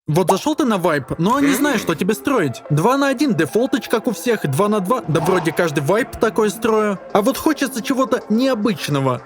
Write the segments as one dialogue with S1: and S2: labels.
S1: Вот зашел ты на вайп, но не знаешь, что тебе строить. 2 на 1 дефолтыч, как у всех, 2 на 2, да вроде каждый вайп такой строю. А вот хочется чего-то необычного.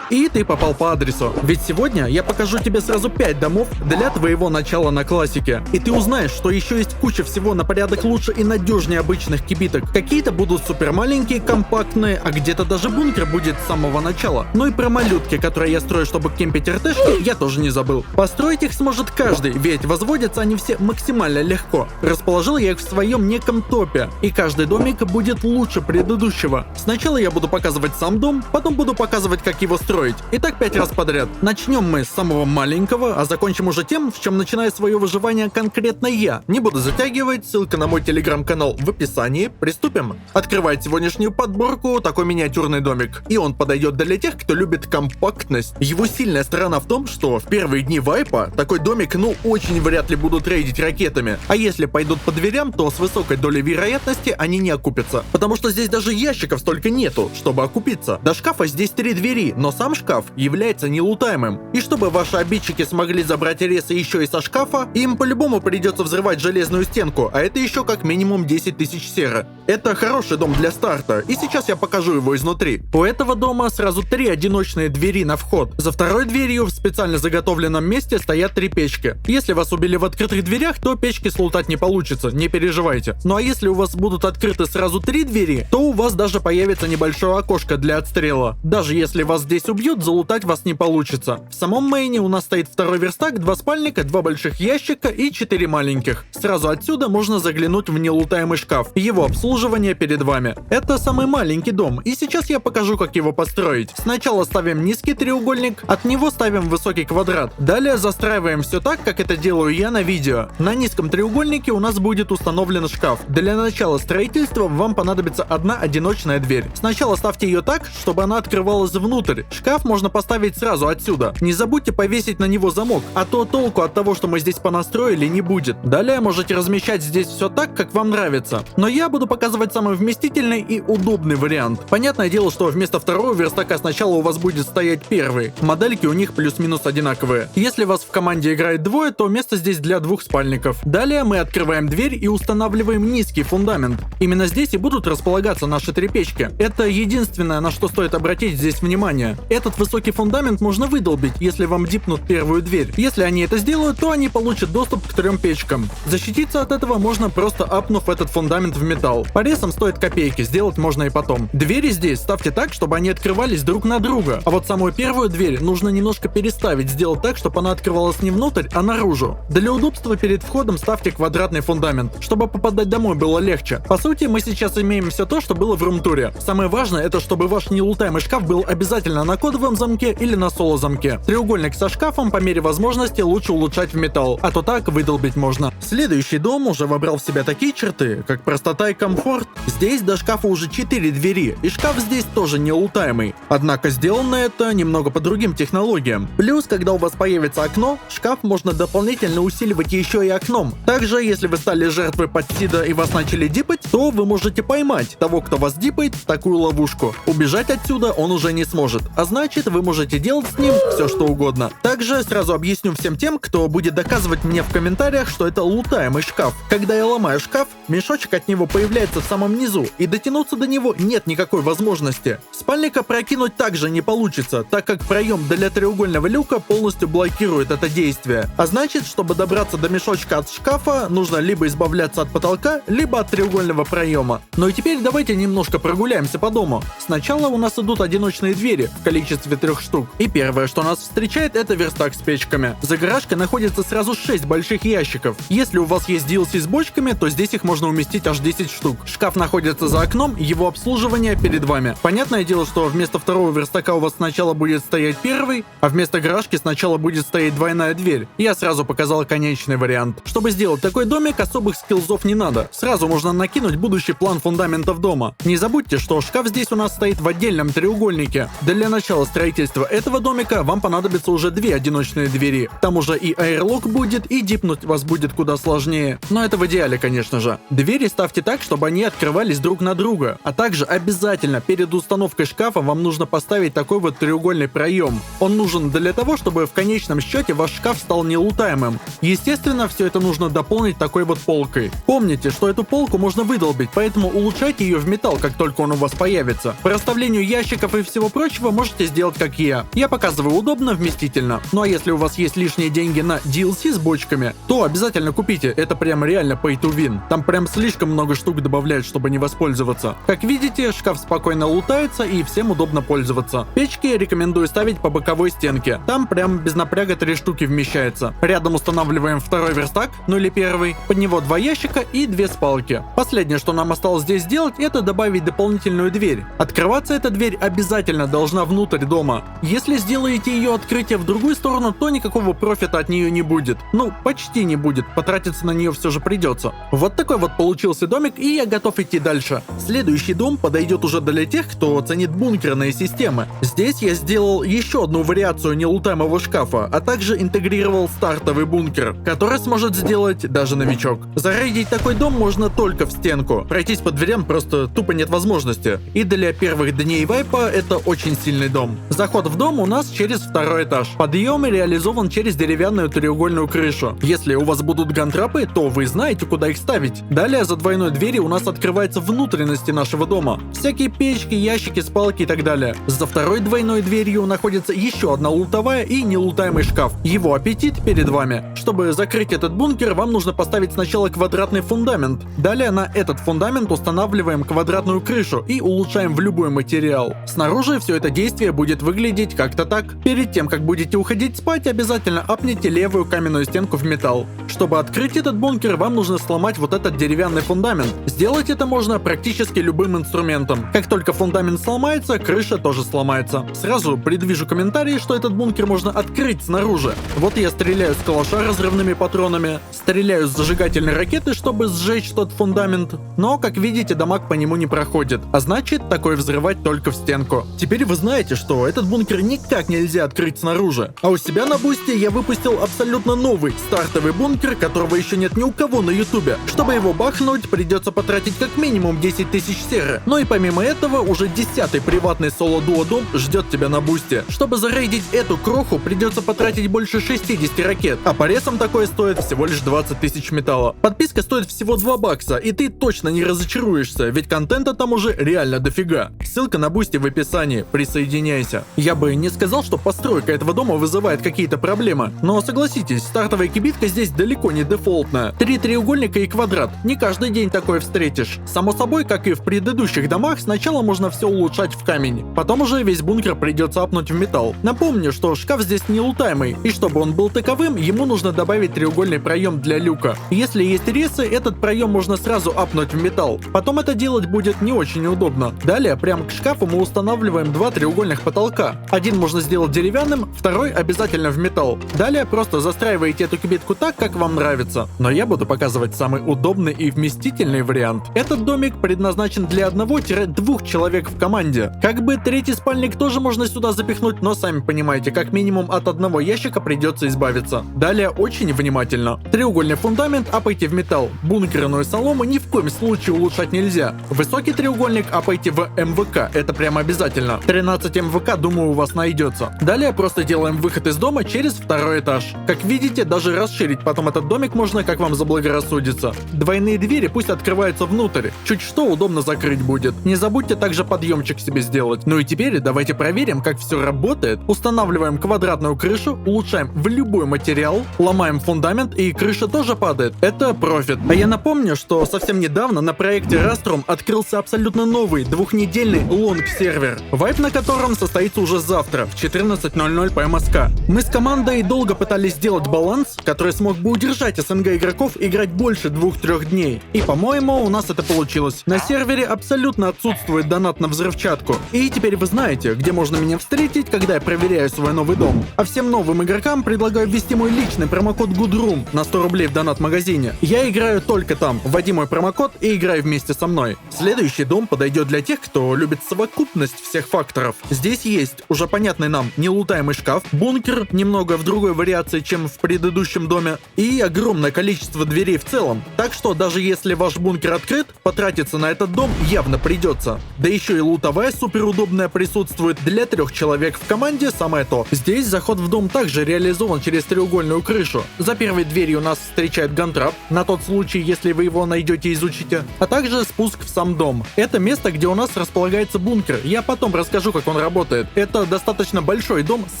S1: И ты попал по адресу. Ведь сегодня я покажу тебе сразу 5 домов для твоего начала на классике. И ты узнаешь, что еще есть куча всего на порядок лучше и надежнее обычных кибиток. Какие-то будут супер маленькие, компактные, а где-то даже бункер будет с самого начала. Ну и про малютки, которые я строю, чтобы кемпить РТшки, я тоже не забыл. Построить их сможет каждый, ведь возводятся они все максимально легко. Расположил я их в своем неком топе, и каждый домик будет лучше предыдущего. Сначала я буду показывать сам дом, потом буду показывать, как его строить. Итак, 5 раз подряд. Начнем мы с самого маленького, а закончим уже тем, в чем начинаю свое выживание конкретно я. Не буду затягивать, ссылка на мой телеграм-канал в описании. Приступим. Открывает сегодняшнюю подборку такой миниатюрный домик. И он подойдет для тех, кто любит компактность. Его сильная сторона в том, что в первые дни вайпа такой домик, очень вряд ли будут рейдить ракетами. А если пойдут по дверям, то с высокой долей вероятности они не окупятся. Потому что здесь даже ящиков столько нету, чтобы окупиться. До шкафа здесь 3 двери, но сам шкаф является нелутаемым. И чтобы ваши обидчики смогли забрать ресы еще и со шкафа, им по-любому придется взрывать железную стенку, а это еще как минимум 10 тысяч серы. Это хороший дом для старта, и сейчас я покажу его изнутри. У этого дома сразу 3 одиночные двери на вход. За второй дверью в специально заготовленном месте стоят 3 печки. Если вас убили в открытых дверях, то печки слутать не получится, не переживайте. Ну а если у вас будут открыты сразу 3 двери, то у вас даже появится небольшое окошко для отстрела. Даже если вас здесь убьют, залутать вас не получится. В самом мейне у нас стоит второй верстак, 2 спальника, 2 больших ящика и 4 маленьких. Сразу отсюда можно заглянуть в нелутаемый шкаф. Его обслуживание перед вами. Это самый маленький дом, и сейчас я покажу, как его построить. Сначала ставим низкий треугольник, от него ставим высокий квадрат. Далее застраиваем все так, как это делаю я на видео. На низком треугольнике у нас будет установлен шкаф. Для начала строительства вам понадобится одна одиночная дверь. Сначала ставьте ее так, чтобы она открывалась внутрь. Шкаф можно поставить сразу отсюда. Не забудьте повесить на него замок, а то толку от того, что мы здесь понастроили, не будет. Далее можете размещать здесь все так, как вам нравится. Но я буду показывать самый вместительный и удобный вариант. Понятное дело, что вместо второго верстака сначала у вас будет стоять первый. Модельки у них плюс-минус одинаковые. Если вас в команде играет двое, то место здесь для 2 спальников. Далее мы открываем дверь и устанавливаем низкий фундамент. Именно здесь и будут располагаться наши 3 печки. Это единственное, на что стоит обратить здесь внимание. Этот высокий фундамент можно выдолбить, если вам дипнут первую дверь. Если они это сделают, то они получат доступ к 3 печкам. Защититься от этого можно просто апнув этот фундамент в металл. Порезом стоит копейки, сделать можно и потом. Двери здесь ставьте так, чтобы они открывались друг на друга. А вот самую первую дверь нужно немножко переставить, сделать так, чтобы она открывалась не внутрь, а наружу. Для удобства перед входом ставьте квадратный фундамент, чтобы попадать домой было легче. По сути, мы сейчас имеем все то, что было в румтуре. Самое важное, это чтобы ваш нелутаемый шкаф был обязательно на кодовом замке или на соло замке. Треугольник со шкафом по мере возможности лучше улучшать в металл, а то так выдолбить можно. Следующий дом уже вобрал в себя такие черты, как простота и комфорт. Здесь до шкафа уже 4 двери, и шкаф здесь тоже нелутаемый. Однако сделано это немного по другим технологиям. Плюс, когда у вас появится окно, шкаф можно дополнительно усиливать еще и окном. Также, если вы стали жертвой подсида и вас начали дипать, то вы можете поймать того, кто вас дипает, в такую ловушку. Убежать отсюда он уже не сможет, а значит, вы можете делать с ним все что угодно. Также сразу объясню всем тем, кто будет доказывать мне в комментариях, что это лутаемый шкаф. Когда я ломаю шкаф, мешочек от него появляется в самом низу, и дотянуться до него нет никакой возможности. Спальника прокинуть также не получится, так как проем для треугольного люка полностью блокирует это действие. А значит, чтобы добраться до мешочка от шкафа, нужно либо избавляться от потолка, либо от треугольного проема. Ну и теперь давайте немножко прогуляемся по дому. Сначала у нас идут одиночные двери в количестве 3 штук. И первое, что нас встречает, это верстак с печками. За гаражкой находится сразу 6 больших ящиков. Если у вас есть DLC с бочками, то здесь их можно уместить аж 10 штук. Шкаф находится за окном, его обслуживание перед вами. Понятное дело, что вместо второго верстака у вас сначала будет стоять первый, а вместо гаражки сначала будет стоять двойная дверь. Я сразу показал конечный вариант. Чтобы сделать такой домик, особых скиллзов не надо. Сразу можно накинуть будущий план фундаментов дома. Не забудьте, что шкаф здесь у нас стоит в отдельном треугольнике. Для начала начала строительства этого домика вам понадобится уже 2 одиночные двери. Там уже и аэрлок будет, и дипнуть вас будет куда сложнее. Но это в идеале, конечно же. Двери ставьте так, чтобы они открывались друг на друга. А также обязательно перед установкой шкафа вам нужно поставить такой вот треугольный проем. Он нужен для того, чтобы в конечном счете ваш шкаф стал нелутаемым. Естественно, все это нужно дополнить такой вот полкой. Помните, что эту полку можно выдолбить, поэтому улучшайте ее в металл, как только он у вас появится. По расставлению ящиков и всего прочего можете сделать как я. Я показываю удобно, вместительно. Ну а если у вас есть лишние деньги на DLC с бочками, то обязательно купите. Это прям реально pay to win. Там прям слишком много штук добавляют, чтобы не воспользоваться. Как видите, шкаф спокойно лутается и всем удобно пользоваться. Печки рекомендую ставить по боковой стенке. Там прям без напряга 3 штуки вмещается. Рядом устанавливаем второй верстак, ну или первый. Под него 2 ящика и 2 спалки. Последнее, что нам осталось здесь сделать, это добавить дополнительную дверь. Открываться эта дверь обязательно должна внутрь дома. Если сделаете ее открытие в другую сторону, то никакого профита от нее не будет. Ну, почти не будет. Потратиться на нее все же придется. Вот такой вот получился домик, и я готов идти дальше. Следующий дом подойдет уже для тех, кто ценит бункерные системы. Здесь я сделал еще одну вариацию нелутаемого шкафа, а также интегрировал стартовый бункер, который сможет сделать даже новичок. Зарейдить такой дом можно только в стенку. Пройтись по дверям просто тупо нет возможности. И для первых дней вайпа это очень сильный дом. Заход в дом у нас через второй этаж. Подъем реализован через деревянную треугольную крышу. Если у вас будут гантрапы, то вы знаете, куда их ставить. Далее за двойной дверью у нас открываются внутренности нашего дома. Всякие печки, ящики, спалки и так далее. За второй двойной дверью находится еще одна лутовая и нелутаемый шкаф. Его аппетит перед вами. Чтобы закрыть этот бункер, вам нужно поставить сначала квадратный фундамент. Далее на этот фундамент устанавливаем квадратную крышу и улучшаем в любой материал. Снаружи все это действие будет выглядеть как-то так. Перед тем, как будете уходить спать, обязательно апните левую каменную стенку в металл. Чтобы открыть этот бункер, вам нужно сломать вот этот деревянный фундамент. Сделать это можно практически любым инструментом. Как только фундамент сломается, крыша тоже сломается. Сразу предвижу комментарии, что этот бункер можно открыть снаружи. Вот я стреляю с калаша разрывными патронами, стреляю с зажигательной ракеты, чтобы сжечь тот фундамент. Но, как видите, дамаг по нему не проходит. А значит, такое взрывать только в стенку. Теперь вы знаете, что этот бункер никак нельзя открыть снаружи. А у себя на бусте я выпустил абсолютно новый стартовый бункер, которого еще нет ни у кого на ютубе. Чтобы его бахнуть, придется потратить как минимум 10 тысяч серы. Но и помимо этого, уже 10-й приватный соло-дуо дом ждет тебя на бусте. Чтобы зарейдить эту кроху, придется потратить больше 60 ракет. А по ресам такое стоит всего лишь 20 тысяч металла. Подписка стоит всего 2 бакса, и ты точно не разочаруешься, ведь контента там уже реально дофига. Ссылка на бусти в описании, присоединяйся. Я бы не сказал, что постройка этого дома вызывает какие-то проблемы, но согласитесь, стартовая кибитка здесь далеко не дефолтная. 3 треугольника и квадрат, не каждый день такое встретишь. Само собой, как и в предыдущих домах, сначала можно все улучшать в камень, потом уже весь бункер придется апнуть в металл. Напомню, что шкаф здесь не лутаемый, и чтобы он был таковым, ему нужно добавить треугольный проем для люка. Если есть ресы, этот проем можно сразу апнуть в металл. Потом это делать будет не очень удобно. Далее, прямо к шкафу мы устанавливаем 2 треугольных потолка. Один можно сделать деревянным, второй обязательно в металл. Далее просто застраиваете эту кибитку так, как вам нравится. Но я буду показывать самый удобный и вместительный вариант. Этот домик предназначен для 1-2 человек в команде. Как бы 3-й спальник тоже можно сюда запихнуть, но сами понимаете, как минимум от 1 ящика придется избавиться. Далее очень внимательно. Треугольный фундамент апайте в металл. Бункерную солому ни в коем случае улучшать нельзя. Высокий треугольник апайте в МВК, это прям обязательно. 13 МВК, думаю, у вас найдется. Далее просто делаем выход из дома через второй этаж. Как видите, даже расширить потом этот домик можно, как вам заблагорассудится. Двойные двери пусть открываются внутрь. Чуть что удобно закрыть будет. Не забудьте также подъемчик себе сделать. Ну и теперь давайте проверим, как все работает. Устанавливаем квадратную крышу, улучшаем в любой материал, ломаем фундамент, и крыша тоже падает. Это профит. А я напомню, что совсем недавно на проекте Rastrum открылся абсолютно новый 2-недельный лонг-сервер, вайп на котором состоится уже завтра в 14:00 по МСК. Мы с командой долго пытались сделать баланс, который смог бы удержать СНГ игроков играть больше 2-3 дней. И по-моему, у нас это получилось. На сервере абсолютно отсутствует донат на взрывчатку. И теперь вы знаете, где можно меня встретить, когда я проверяю свой новый дом. А всем новым игрокам предлагаю ввести мой личный промокод GOODROOM на 100 рублей в донат-магазине. Я играю только там. Вводи мой промокод и играй вместе со мной. Следующий дом подойдет для тех, кто любит совокупность всех факторов. Здесь есть уже понятный нам нелутаемый шкаф, бункер, немного в другой вариации, чем в предыдущем доме, и огромное количество дверей в целом. Так что даже если ваш бункер открыт, потратиться на этот дом явно придется. Да еще и лутовая суперудобная присутствует для 3 человек в команде, самое то. Здесь заход в дом также реализован через треугольную крышу. За первой дверью нас встречает гантрап, на тот случай, если вы его найдете и изучите, а также спуск в сам дом. Это место, где у нас располагается бункер. Я потом расскажу, как он работает. Это достаточно большой дом с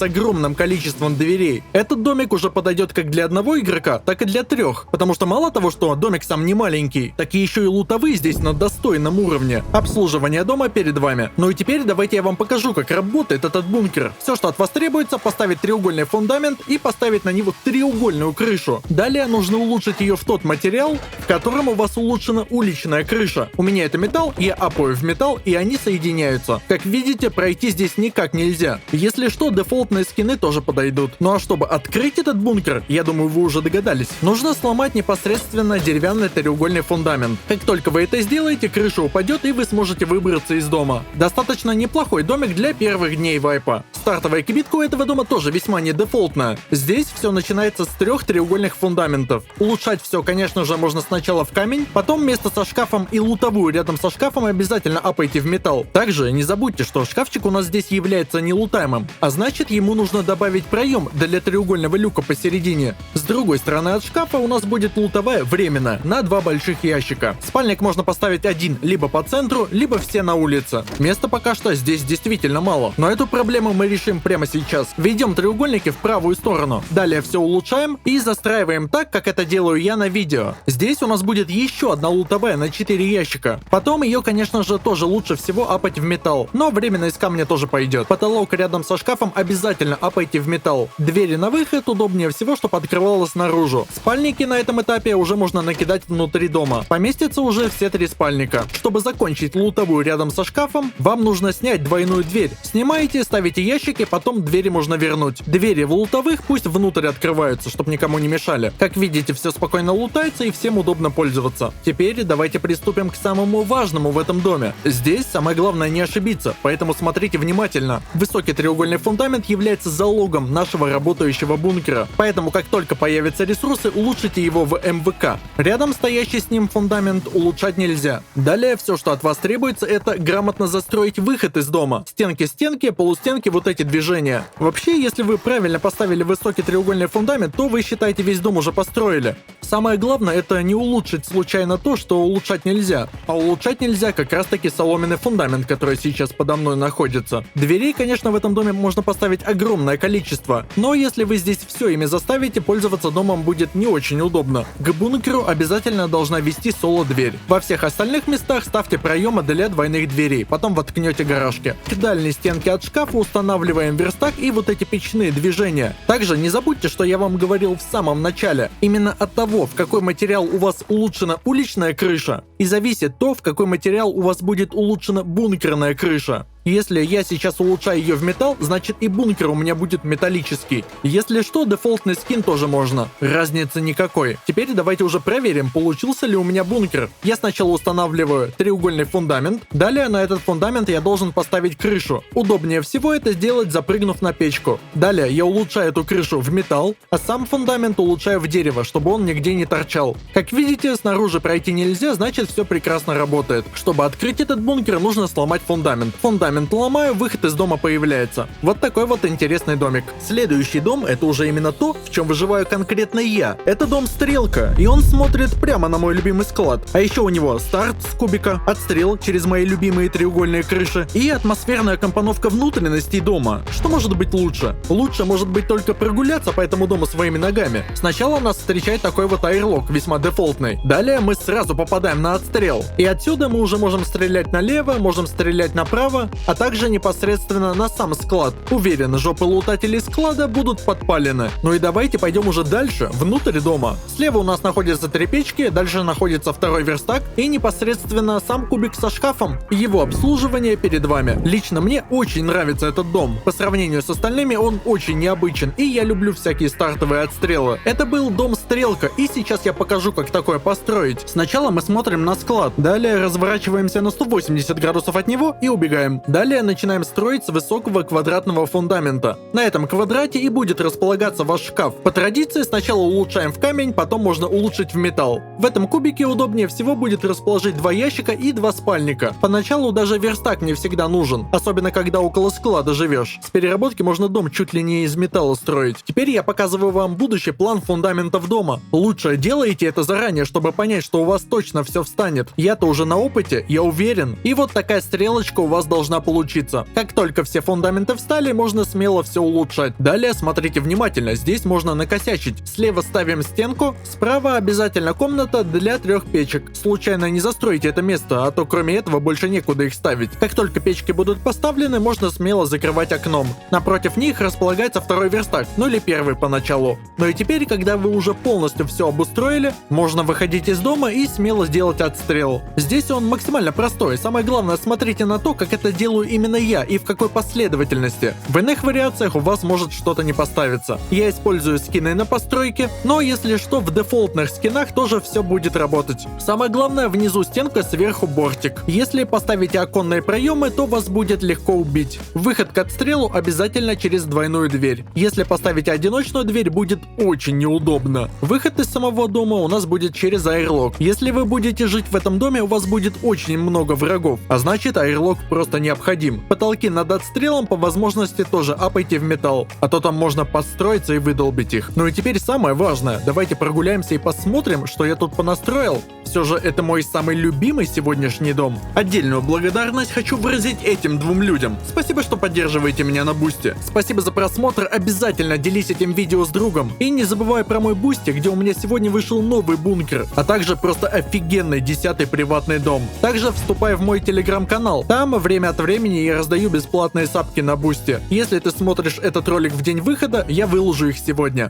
S1: огромным количеством дверей. Этот домик уже подойдет как для одного игрока, так и для 3, потому что мало того, что домик сам не маленький, так и еще и лутовые здесь на достойном уровне. Обслуживание дома перед вами. Ну и теперь давайте я вам покажу, как работает этот бункер. Все, что от вас требуется, поставить треугольный фундамент и поставить на него треугольную крышу. Далее нужно улучшить ее в тот материал, в котором у вас улучшена уличная крыша. У меня это металл, я апаю в металл, и они соединяются. Как видите, пройти здесь никак нельзя. Если что, дефолтные скины тоже подойдут. Ну а чтобы открыть этот бункер, я думаю, вы уже догадались, нужно сломать непосредственно деревянный треугольный фундамент. Как только вы это сделаете, крыша упадет, и вы сможете выбраться из дома. Достаточно неплохой домик для первых дней вайпа. Стартовая кибитка у этого дома тоже весьма не дефолтная. Здесь все начинается с 3 треугольных фундаментов. Улучшать все, конечно же, можно сначала в камень, потом вместо со шкафом и лутовую рядом со шкафом обязательно апайте в металл. Также не забудьте, что шкафчик у нас здесь является нелутаемым, а значит, ему нужно добавить проем для треугольного люка посередине. С другой стороны от шкафа у нас будет лутовая временная на 2 больших ящика. Спальник можно поставить один либо по центру, либо все на улице. Места пока что здесь действительно мало, но эту проблему мы решим прямо сейчас. Ведем треугольники в правую сторону. Далее все улучшаем и застраиваем так, как это делаю я на видео. Здесь у нас будет еще одна лутовая на 4 ящика. Потом ее, конечно же, тоже лучше всего апать в металл, но временно из камня тоже пойдет. Потолок рядом со шкафом обязательно апайте в металл. Двери на выход удобнее всего, чтобы открывалось наружу. Спальники на этом этапе уже можно накидать внутри дома. Поместятся уже все 3 спальника. Чтобы закончить лутовую рядом со шкафом, вам нужно снять двойную дверь. Снимаете, ставите ящики, потом двери можно вернуть. Двери в лутовых пусть внутрь открываются, чтобы никому не мешали. Как видите, все спокойно лутается и всем удобно пользоваться. Теперь давайте приступим к самому важному в этом доме. Здесь самое главное не ошибиться, поэтому смотрите внимательно. Высокий треугольный фундамент является залогом нашего работающего бункера, поэтому как только появятся ресурсы, улучшите его в МВК. Рядом стоящий с ним фундамент улучшать нельзя. Далее все, что от вас требуется, это грамотно застроить выход из дома. Стенки, полустенки, вот эти движения. Вообще, если вы правильно поставили высокий треугольный фундамент, то вы считаете весь дом уже построили. Самое главное это не улучшить случайно то, что улучшать нельзя. А улучшать нельзя как раз таки соломенный фундамент, который сейчас подо мной находится. Дверей, конечно, в этом доме можно поставить огромное количество, но если вы здесь все ими заставите, пользоваться домом будет не очень удобно. К бункеру обязательно должна вести соло-дверь. Во всех остальных местах ставьте проемы для двойных дверей, потом воткнете гаражки. К дальней стенке от шкафа устанавливаем верстак и вот эти печные движения. Также не забудьте, что я вам говорил в самом начале. Именно от того, в какой материал у вас улучшена уличная крыша, и зависит то, в какой материал у вас будет улучшена бункерная крыша. Если я сейчас улучшаю ее в металл, значит и бункер у меня будет металлический. Если что, дефолтный скин тоже можно. Разницы никакой. Теперь давайте уже проверим, получился ли у меня бункер. Я сначала устанавливаю треугольный фундамент. Далее на этот фундамент я должен поставить крышу. Удобнее всего это сделать, запрыгнув на печку. Далее я улучшаю эту крышу в металл, а сам фундамент улучшаю в дерево, чтобы он нигде не торчал. Как видите, снаружи пройти нельзя, значит все прекрасно работает. Чтобы открыть этот бункер, нужно сломать фундамент. Фундамент ломаю, выход из дома появляется. Вот такой вот интересный домик. Следующий дом — это уже именно то, в чем выживаю конкретно я. Это дом Стрелка, и он смотрит прямо на мой любимый склад. А еще у него старт с кубика, отстрел через мои любимые треугольные крыши и атмосферная компоновка внутренностей дома. Что может быть лучше? Лучше может быть только прогуляться по этому дому своими ногами. Сначала нас встречает такой вот аэрлок, весьма дефолтный. Далее мы сразу попадаем на отстрел. И отсюда мы уже можем стрелять налево, можем стрелять направо, а также непосредственно на сам склад. Уверен, жопы лутателей склада будут подпалены. Ну и давайте пойдем уже дальше, внутрь дома. Слева у нас находятся 3 печки, дальше находится второй верстак и непосредственно сам кубик со шкафом. Его обслуживание перед вами. Лично мне очень нравится этот дом. По сравнению с остальными он очень необычен, и я люблю всякие стартовые отстрелы. Это был дом Стрелка, и сейчас я покажу, как такое построить. Сначала мы смотрим на склад, далее разворачиваемся на 180 градусов от него и убегаем. Далее начинаем строить с высокого квадратного фундамента. На этом квадрате и будет располагаться ваш шкаф. По традиции сначала улучшаем в камень, потом можно улучшить в металл. В этом кубике удобнее всего будет расположить 2 ящика и 2 спальника. Поначалу даже верстак не всегда нужен, особенно когда около склада живешь. С переработки можно дом чуть ли не из металла строить. Теперь я показываю вам будущий план фундаментов дома. Лучше делайте это заранее, чтобы понять, что у вас точно все встанет. Я-то уже на опыте, я уверен. И вот такая стрелочка у вас должна получиться. Как только все фундаменты встали, можно смело все улучшать. Далее смотрите внимательно, здесь можно накосячить. Слева ставим стенку, справа обязательно комната для 3 печек. Случайно не застройте это место, а то кроме этого больше некуда их ставить. Как только печки будут поставлены, можно смело закрывать окном. Напротив них располагается 2-й верстак, ну или 1-й поначалу. Ну и теперь, когда вы уже полностью все обустроили, можно выходить из дома и смело сделать отстрел. Здесь он максимально простой. Самое главное, смотрите на то, как это делаю именно я и в какой последовательности. В иных вариациях у вас может что-то не поставиться. Я использую скины на постройке, но если что, в дефолтных скинах тоже все будет работать. Самое главное, внизу стенка, сверху бортик. Если поставите оконные проемы, то вас будет легко убить. Выход к отстрелу обязательно через двойную дверь. Если поставите одиночную дверь, будет очень неудобно. Выход из самого дома у нас будет через аэрлок. Если вы будете жить в этом доме, у вас будет очень много врагов, а значит аэрлок просто необходим. Потолки над отстрелом по возможности тоже апайте в металл, а то там можно подстроиться и выдолбить их. Ну и теперь самое важное, давайте прогуляемся и посмотрим, что я тут понастроил. Все же это мой самый любимый сегодняшний дом. Отдельную благодарность хочу выразить этим 2 людям. Спасибо, что поддерживаете меня на Бусти. Спасибо за просмотр, обязательно делись этим видео с другом. И не забывай про мой Бусти, где у меня сегодня вышел новый бункер, а также просто офигенный 10-й приватный дом. Также вступай в мой телеграм-канал. Там время от времени я раздаю бесплатные сапки на Бусти. Если ты смотришь этот ролик в день выхода, я выложу их сегодня.